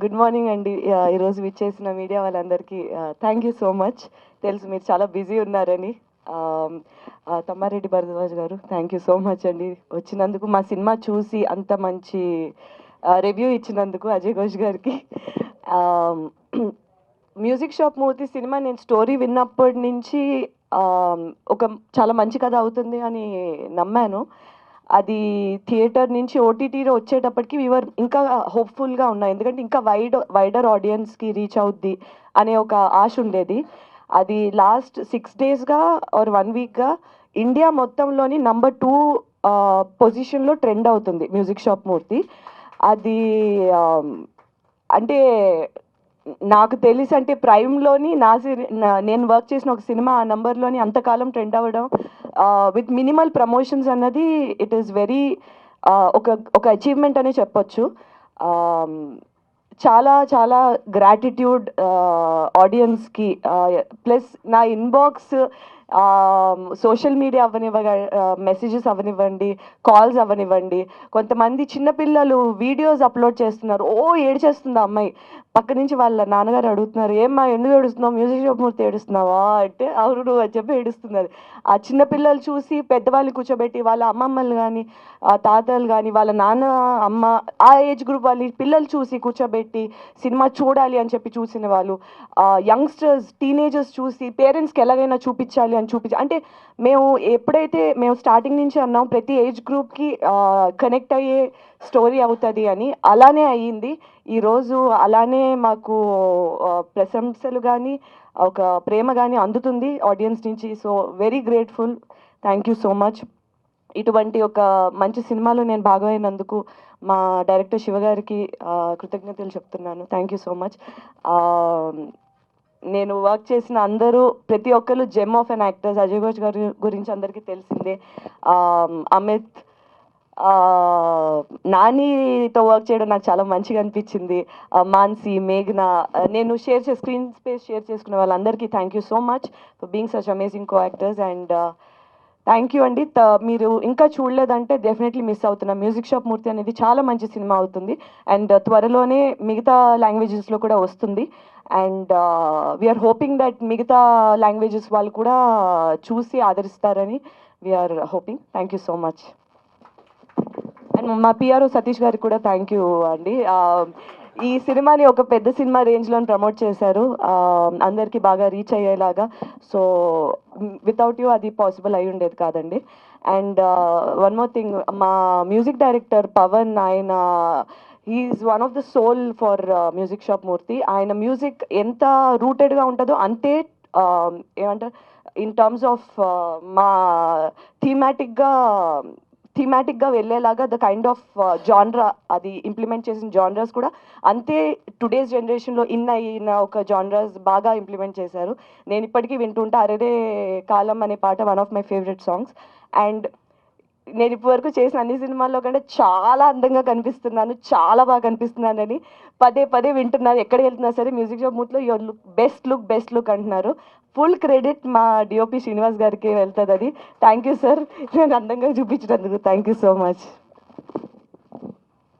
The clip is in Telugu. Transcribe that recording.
గుడ్ మార్నింగ్ అండి. ఈరోజు విచ్చేసిన మీడియా వాళ్ళందరికీ థ్యాంక్ యూ సో మచ్. తెలుసు మీరు చాలా బిజీ ఉన్నారని. తమ్మారెడ్డి భరద్వాజ్ గారు థ్యాంక్ యూ సో మచ్ అండి వచ్చినందుకు, మా సినిమా చూసి అంత మంచి రివ్యూ ఇచ్చినందుకు అజయ్ ఘోష్ గారికి. మ్యూజిక్ షాప్ మూర్తి సినిమా నేను స్టోరీ విన్నప్పటి నుంచి ఒక చాలా మంచి కథ అవుతుంది అని నమ్మాను. అది థియేటర్ నుంచి ఓటీటీలో వచ్చేటప్పటికి వీవర్ ఇంకా హోప్ఫుల్గా ఉన్నాయి, ఎందుకంటే ఇంకా వైడర్ ఆడియన్స్కి రీచ్ అవుద్ది అనే ఒక ఆశ ఉండేది. అది లాస్ట్ 6 daysగా ఆర్ 1 weekగా ఇండియా మొత్తంలోని నంబర్ 2 పొజిషన్లో ట్రెండ్ అవుతుంది మ్యూజిక్ షాప్ మూర్తి. అది అంటే నాకు తెలిసి అంటే ప్రైమ్లోని నేను వర్క్ చేసిన ఒక సినిమా ఆ నంబర్లోని అంతకాలం ట్రెండ్ అవ్వడం విత్ మినిమల్ ప్రమోషన్స్ అన్నది ఇట్ ఈస్ వెరీ ఒక ఒక అచీవ్మెంట్ అనే చెప్పొచ్చు. చాలా చాలా గ్రాటిట్యూడ్ ఆడియన్స్కి. ప్లస్ నా ఇన్బాక్స్ సోషల్ మీడియా మెసేజెస్ అవ్వనివ్వండి, కాల్స్ అవ్వనివ్వండి, కొంతమంది చిన్నపిల్లలు వీడియోస్ అప్లోడ్ చేస్తున్నారు. ఏడ్చేస్తుంది ఆ అమ్మాయి. పక్క నుంచి వాళ్ళ నాన్నగారు అడుగుతున్నారు, ఏమ్మా ఎందుకు ఏడుస్తున్నావు, మ్యూజిక్ షాప్ మూర్తి ఏడుస్తున్నావా అంటే అవును అని చెప్పి ఏడుస్తున్నారు. ఆ చిన్నపిల్లలు చూసి పెద్దవాళ్ళు కూర్చోబెట్టి వాళ్ళ అమ్మమ్మలు కానీ తాతలు కానీ వాళ్ళ నాన్న అమ్మ ఆ ఏజ్ గ్రూప్ వాళ్ళు పిల్లలు చూసి కూర్చోబెట్టి సినిమా చూడాలి అని చెప్పి చూసిన వాళ్ళు, యంగ్స్టర్స్ టీనేజర్స్ చూసి పేరెంట్స్కి ఎలాగైనా చూపించాలి అని అంటే ఎప్పుడైతే మేము స్టార్టింగ్ నుంచి అన్నాం ప్రతి ఏజ్ గ్రూప్కి కనెక్ట్ అయ్యే స్టోరీ అవుతుంది అని, అలానే అయ్యింది. ఈరోజు అలానే మాకు ప్రశంసలు కానీ ఒక ప్రేమ కానీ అందుతుంది ఆడియన్స్ నుంచి. So very grateful, thank you so much. ఇటువంటి ఒక మంచి సినిమాలో నేను భాగమైనందుకు మా డైరెక్టర్ శివ గారికి కృతజ్ఞతలు చెప్తున్నాను. Thank you so much. నేను వర్క్ చేసిన అందరూ ప్రతి ఒక్కరు gem of an actors. Ajay Ghosh గారి గురించి అందరికీ తెలిసిందే. అమిత్, నానితో వర్క్ చేయడం నాకు చాలా మంచిగా అనిపించింది. మాన్సీ, మేఘ్నా, నేను స్క్రీన్ స్పేస్ షేర్ చేసుకున్న వాళ్ళందరికీ thank you so much for being such amazing co actors. And thank you అండి. మీరు ఇంకా చూడలేదంటే డెఫినెట్లీ మిస్ అవుతున్నా. మ్యూజిక్ షాప్ మూర్తి అనేది చాలా మంచి సినిమా అవుతుంది అండ్ త్వరలోనే మిగతా లాంగ్వేజెస్లో కూడా వస్తుంది. అండ్ వీఆర్ హోపింగ్ దట్ మిగతా లాంగ్వేజెస్ వాళ్ళు కూడా చూసి ఆదరిస్తారని we're hoping. Thank you so much. And మా పిఆర్ఓ సతీష్ గారికి కూడా థ్యాంక్ యూ అండి. ఈ సినిమాని ఒక పెద్ద సినిమా రేంజ్లో ప్రమోట్ చేశారు, అందరికీ బాగా రీచ్ అయ్యేలాగా. సో వితౌట్ యూ అది పాసిబుల్ అయి ఉండేది కాదండి. అండ్ వన్ మోర్ థింగ్, మా మ్యూజిక్ డైరెక్టర్ పవన్, ఆయన he's one of the soul for music shop Murthy. ఆయన మ్యూజిక్ ఎంత రూటెడ్గా ఉంటుందో అంతే ఏమంటారు ఇన్ టర్మ్స్ ఆఫ్ మా థీమాటిక్గా వెళ్ళేలాగా ద కైండ్ ఆఫ్ జాన్రా అది ఇంప్లిమెంట్ చేసిన జాన్రాస్ కూడా అంతే టుడేస్ జనరేషన్లో అయిన ఒక జాన్రాస్ బాగా ఇంప్లిమెంట్ చేశారు. నేను ఇప్పటికీ వింటుంటా అరేరే కాలం అనే పాట one of my favourite songs. And నేను ఇప్పటివరకు చేసిన అన్ని సినిమాల్లో కంటే చాలా అందంగా కనిపిస్తున్నాను, చాలా బాగా కనిపిస్తున్నానని పదే పదే వింటున్నారు. ఎక్కడికి వెళ్తున్నా సరే మ్యూజిక్ షాప్ మూత్లో యువర్ బెస్ట్ లుక్ అంటున్నారు. ఫుల్ క్రెడిట్ మా డిఓపి శ్రీనివాస్ గారికి వెళ్తుంది అది. థ్యాంక్ యూ సార్, నేను అందంగా చూపించినందుకు థ్యాంక్ యూ సో మచ్.